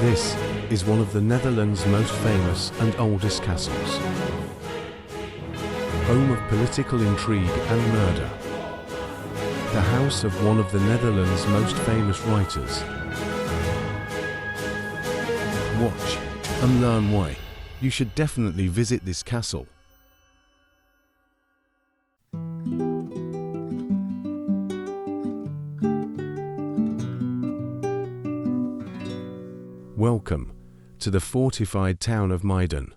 This is one of the Netherlands' most famous and oldest castles. Home of political intrigue and murder. The house of one of the Netherlands' most famous writers. Watch and learn why you should definitely visit this castle. Welcome to the fortified town of Muiden.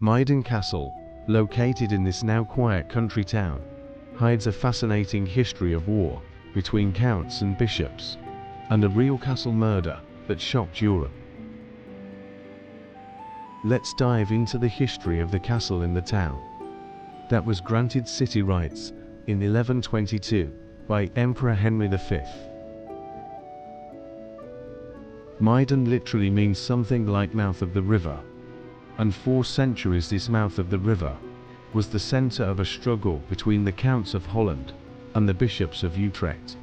Muiden Castle, located in this now quiet country town, hides a fascinating history of war between counts and bishops, and a real castle murder that shocked Europe. Let's dive into the history of the castle in the town that was granted city rights in 1122 by Emperor Henry V. Muiden literally means something like mouth of the river, and for centuries this mouth of the river was the center of a struggle between the counts of Holland and the bishops of Utrecht.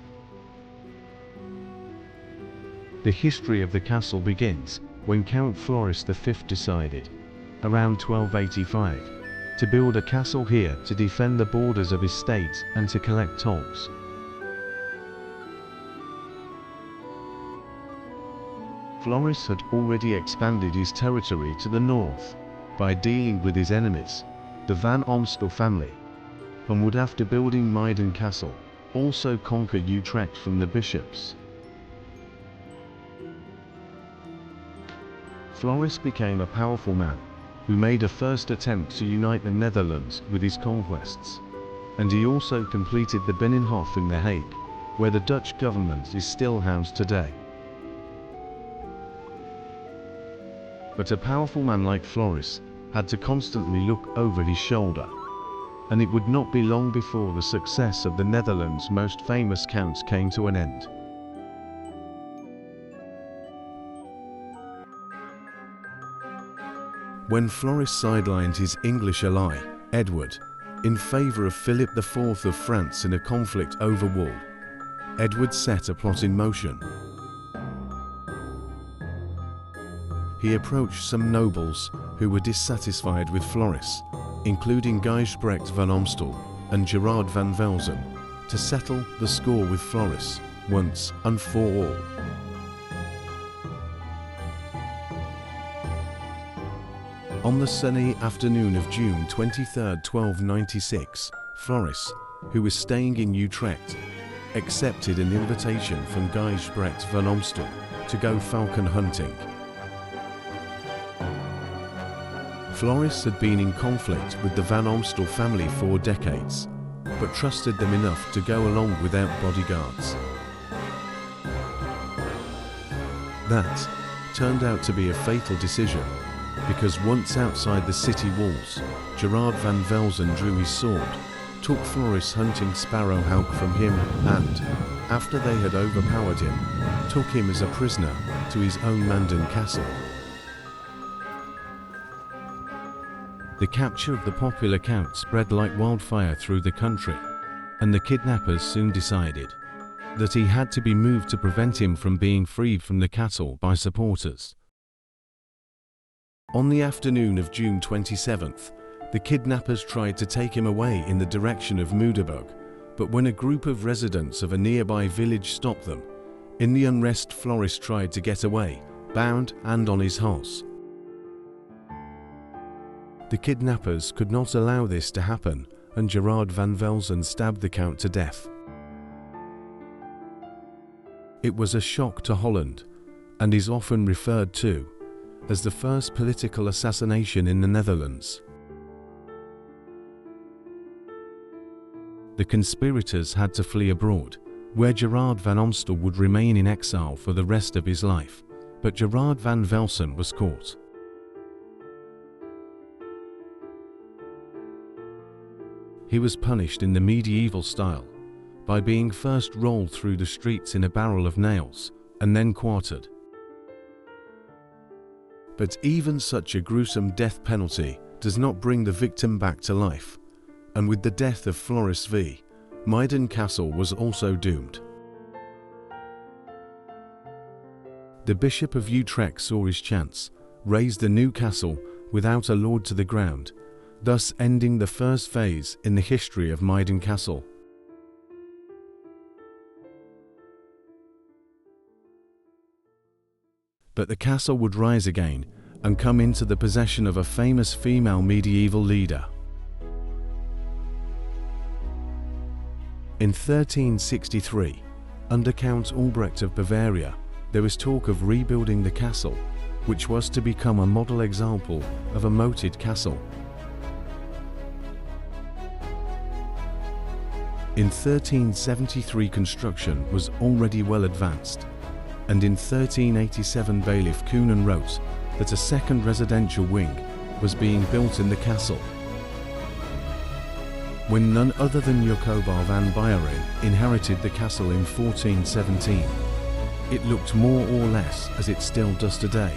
The history of the castle begins when Count Floris V decided, around 1285, to build a castle here to defend the borders of his state and to collect tolls. Floris had already expanded his territory to the north by dealing with his enemies, the Van Amstel family, and would, after building Muiden Castle, also conquer Utrecht from the bishops. Floris became a powerful man who made a first attempt to unite the Netherlands with his conquests, and he also completed the Binnenhof in The Hague, where the Dutch government is still housed today. But a powerful man like Floris had to constantly look over his shoulder, and it would not be long before the success of the Netherlands' most famous counts came to an end. When Floris sidelined his English ally, Edward, in favor of Philip IV of France in a conflict over wool, Edward set a plot in motion. He approached some nobles who were dissatisfied with Floris, including Gijsbrecht van Amstel and Gerard van Velsen, to settle the score with Floris once and for all. On the sunny afternoon of June 23, 1296, Floris, who was staying in Utrecht, accepted an invitation from Gijsbrecht van Amstel to go falcon hunting. Floris had been in conflict with the Van Amstel family for decades, but trusted them enough to go along without bodyguards. That turned out to be a fatal decision, because once outside the city walls, Gerard van Velsen drew his sword, took Floris hunting sparrowhawk from him and, after they had overpowered him, took him as a prisoner to his own Muiden Castle. The capture of the popular count spread like wildfire through the country, and the kidnappers soon decided that he had to be moved to prevent him from being freed from the castle by supporters. On the afternoon of June 27th, the kidnappers tried to take him away in the direction of Muidenburg, but when a group of residents of a nearby village stopped them, in the unrest Floris tried to get away, bound and on his horse. The kidnappers could not allow this to happen, and Gerard van Velsen stabbed the count to death. It was a shock to Holland, and is often referred to as the first political assassination in the Netherlands. The conspirators had to flee abroad, where Gerard van Amstel would remain in exile for the rest of his life, but Gerard van Velsen was caught. He was punished in the medieval style, by being first rolled through the streets in a barrel of nails, and then quartered. But even such a gruesome death penalty does not bring the victim back to life, and with the death of Floris V, Muiden Castle was also doomed. The Bishop of Utrecht saw his chance, raised a new castle without a lord to the ground, thus ending the first phase in the history of Muiden Castle. But the castle would rise again and come into the possession of a famous female medieval leader. In 1363, under Count Albrecht of Bavaria, there was talk of rebuilding the castle, which was to become a model example of a moated castle. In 1373 construction was already well advanced, and in 1387 Bailiff Koenen wrote that a second residential wing was being built in the castle. When none other than Jacoba van Beieren inherited the castle in 1417, it looked more or less as it still does today.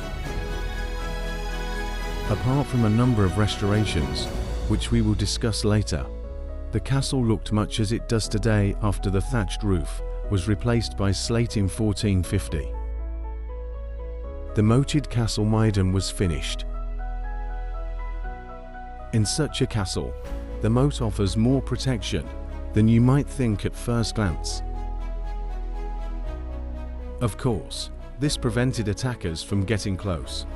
Apart from a number of restorations, which we will discuss later, the castle looked much as it does today after the thatched roof was replaced by slate in 1450. The moated castle Muiden was finished. In such a castle, the moat offers more protection than you might think at first glance. Of course, this prevented attackers from getting close.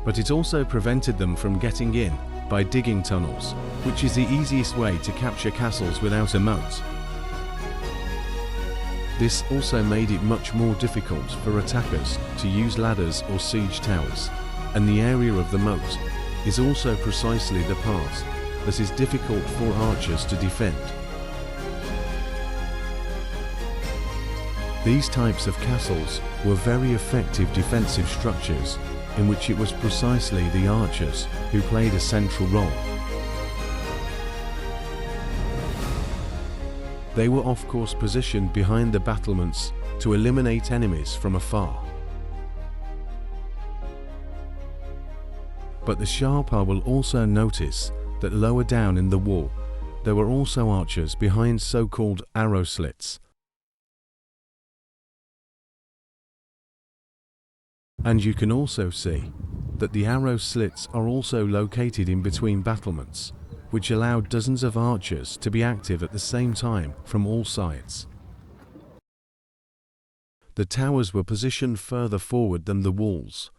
But it also prevented them from getting in by digging tunnels, which is the easiest way to capture castles without a moat. This also made it much more difficult for attackers to use ladders or siege towers, and the area of the moat is also precisely the part that is difficult for archers to defend. These types of castles were very effective defensive structures in which it was precisely the archers who played a central role. They were of course positioned behind the battlements to eliminate enemies from afar. But the sharper will also notice that lower down in the wall there were also archers behind so-called arrow slits. And you can also see that the arrow slits are also located in between battlements, which allowed dozens of archers to be active at the same time from all sides. The towers were positioned further forward than the walls,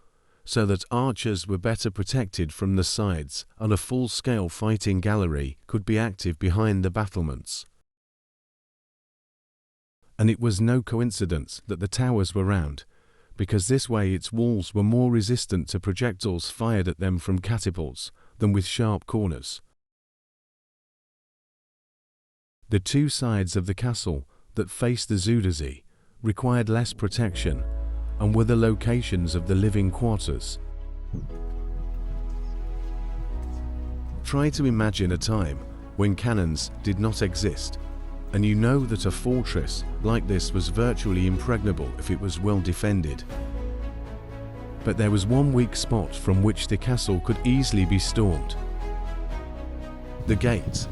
so that archers were better protected from the sides and a full-scale fighting gallery could be active behind the battlements. And it was no coincidence that the towers were round, because this way its walls were more resistant to projectiles fired at them from catapults than with sharp corners. The two sides of the castle that faced the Zuiderzee required less protection and were the locations of the living quarters. Try to imagine a time when cannons did not exist, and you know that a fortress like this was virtually impregnable if it was well defended. But there was one weak spot from which the castle could easily be stormed: the gate.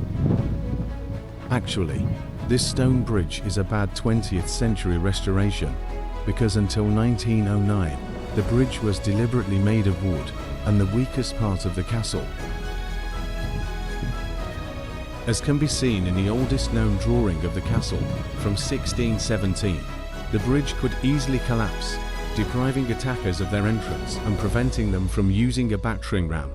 Actually, this stone bridge is a bad 20th century restoration, because until 1909 the bridge was deliberately made of wood and the weakest part of the castle. As can be seen in the oldest known drawing of the castle from 1617, the bridge could easily collapse, depriving attackers of their entrance and preventing them from using a battering ram.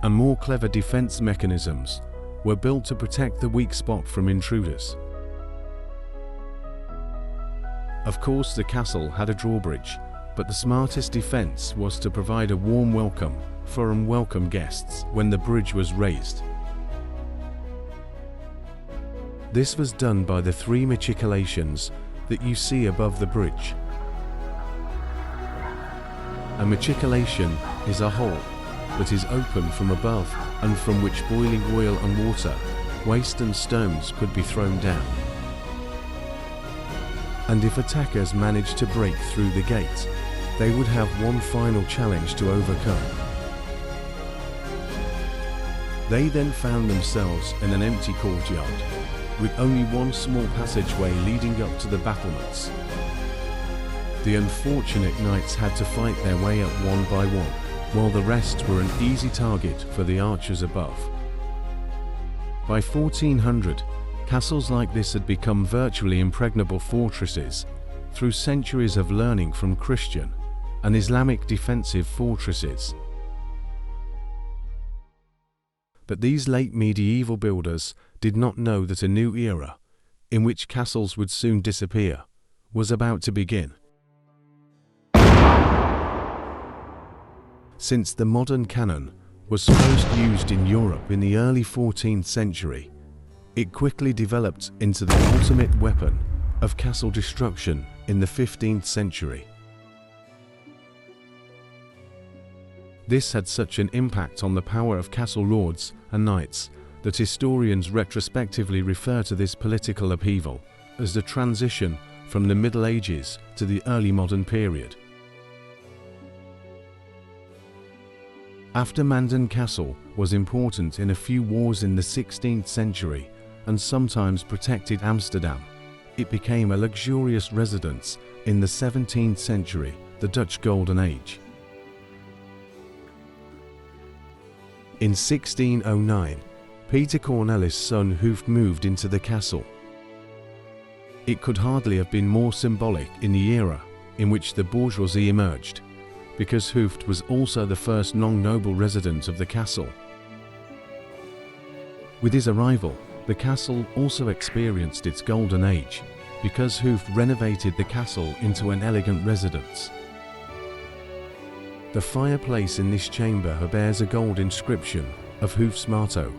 And more clever defense mechanisms were built to protect the weak spot from intruders. Of course, the castle had a drawbridge, but the smartest defense was to provide a warm welcome for unwelcome guests when the bridge was raised. This was done by the three machicolations that you see above the bridge. A machicolation is a hole that is open from above and from which boiling oil and water, waste and stones could be thrown down. And if attackers managed to break through the gate, they would have one final challenge to overcome. They then found themselves in an empty courtyard, with only one small passageway leading up to the battlements. The unfortunate knights had to fight their way up one by one, while the rest were an easy target for the archers above. By 1400, castles like this had become virtually impregnable fortresses through centuries of learning from Christian and Islamic defensive fortresses. But these late medieval builders did not know that a new era, in which castles would soon disappear, was about to begin. Since the modern cannon was first used in Europe in the early 14th century, it quickly developed into the ultimate weapon of castle destruction in the 15th century. This had such an impact on the power of castle lords and knights that historians retrospectively refer to this political upheaval as the transition from the Middle Ages to the early modern period. After Muiden Castle was important in a few wars in the 16th century and sometimes protected Amsterdam, it became a luxurious residence in the 17th century, the Dutch Golden Age. In 1609, Peter Cornelis' son Hooft moved into the castle. It could hardly have been more symbolic in the era in which the bourgeoisie emerged, because Hooft was also the first non-noble resident of the castle. With his arrival, the castle also experienced its golden age, because Hooft renovated the castle into an elegant residence. The fireplace in this chamber bears a gold inscription of Hooft's motto,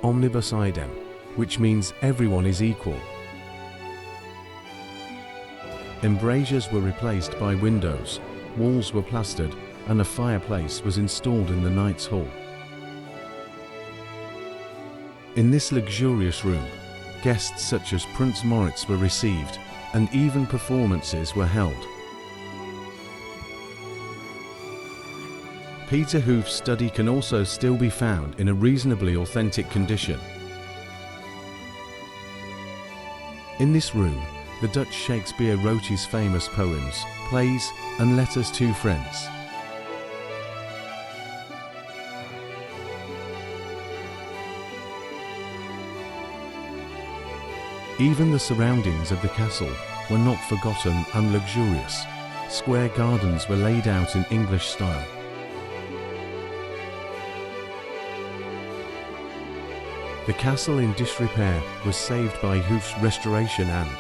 Omnibus Idem, which means everyone is equal. Embrasures were replaced by windows, walls were plastered, and a fireplace was installed in the Knights' Hall. In this luxurious room, guests such as Prince Moritz were received, and even performances were held. Peter Hooft's study can also still be found in a reasonably authentic condition. In this room, the Dutch Shakespeare wrote his famous poems, plays, and letters to friends. Even the surroundings of the castle were not forgotten and luxurious. Square gardens were laid out in English style. The castle in disrepair was saved by Hooft's restoration and,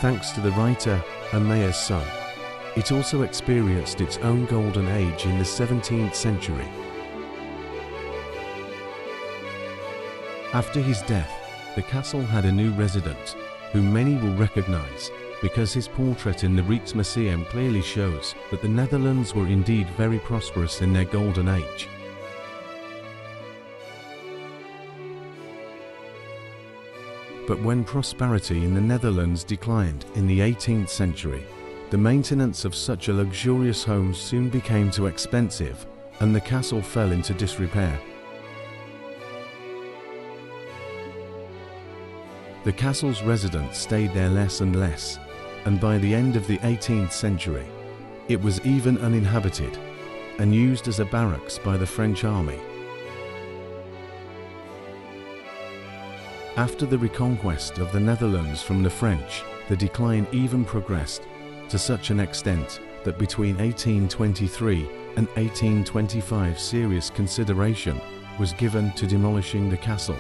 thanks to the writer and mayor's son, it also experienced its own golden age in the 17th century. After his death, the castle had a new resident, whom many will recognize, because his portrait in the Rijksmuseum clearly shows that the Netherlands were indeed very prosperous in their golden age. But when prosperity in the Netherlands declined in the 18th century, the maintenance of such a luxurious home soon became too expensive, and the castle fell into disrepair. The castle's residents stayed there less and less, and by the end of the 18th century, it was even uninhabited and used as a barracks by the French army. After the reconquest of the Netherlands from the French, the decline even progressed to such an extent that between 1823 and 1825 serious consideration was given to demolishing the castle.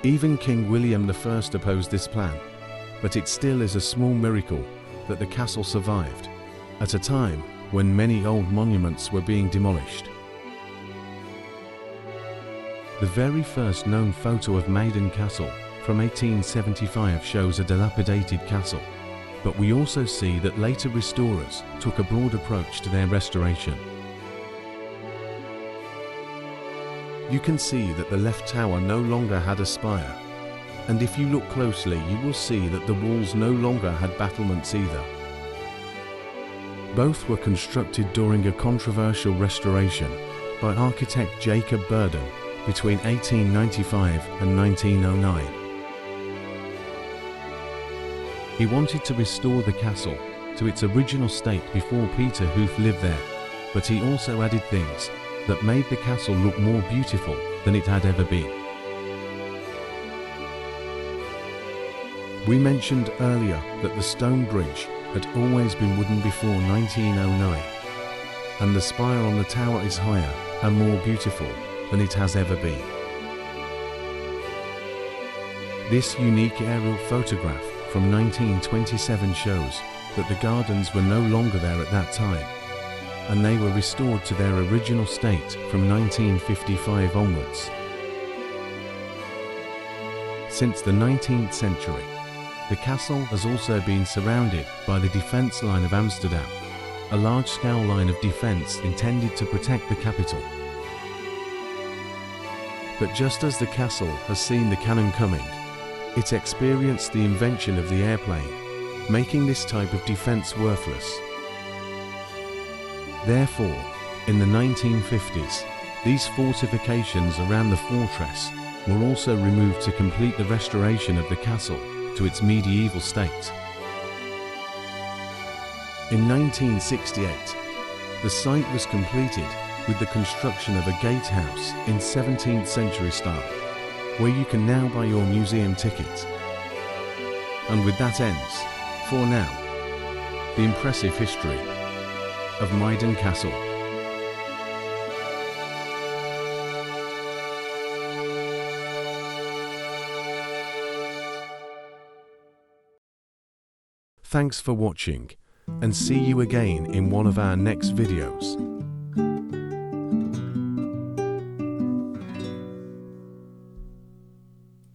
Even King William I opposed this plan, but it still is a small miracle that the castle survived, at a time when many old monuments were being demolished. The very first known photo of Muiden Castle from 1875 shows a dilapidated castle, but we also see that later restorers took a broad approach to their restoration. You can see that the left tower no longer had a spire, and if you look closely you will see that the walls no longer had battlements either. Both were constructed during a controversial restoration by architect Jacob Burden between 1895 and 1909. He wanted to restore the castle to its original state before Peter Hooft lived there, but he also added things that made the castle look more beautiful than it had ever been. We mentioned earlier that the stone bridge had always been wooden before 1909, and the spire on the tower is higher and more beautiful than it has ever been. This unique aerial photograph from 1927 shows that the gardens were no longer there at that time, and they were restored to their original state from 1955 onwards. Since the 19th century, the castle has also been surrounded by the defence line of Amsterdam, a large-scale line of defence intended to protect the capital. But just as the castle has seen the cannon coming, it experienced the invention of the airplane, making this type of defence worthless. Therefore, in the 1950s, these fortifications around the fortress were also removed to complete the restoration of the castle to its medieval state. In 1968, the site was completed with the construction of a gatehouse in 17th century style, where you can now buy your museum ticket. And with that ends, for now, the impressive history of Muiden Castle. Thanks for watching, and see you again in one of our next videos.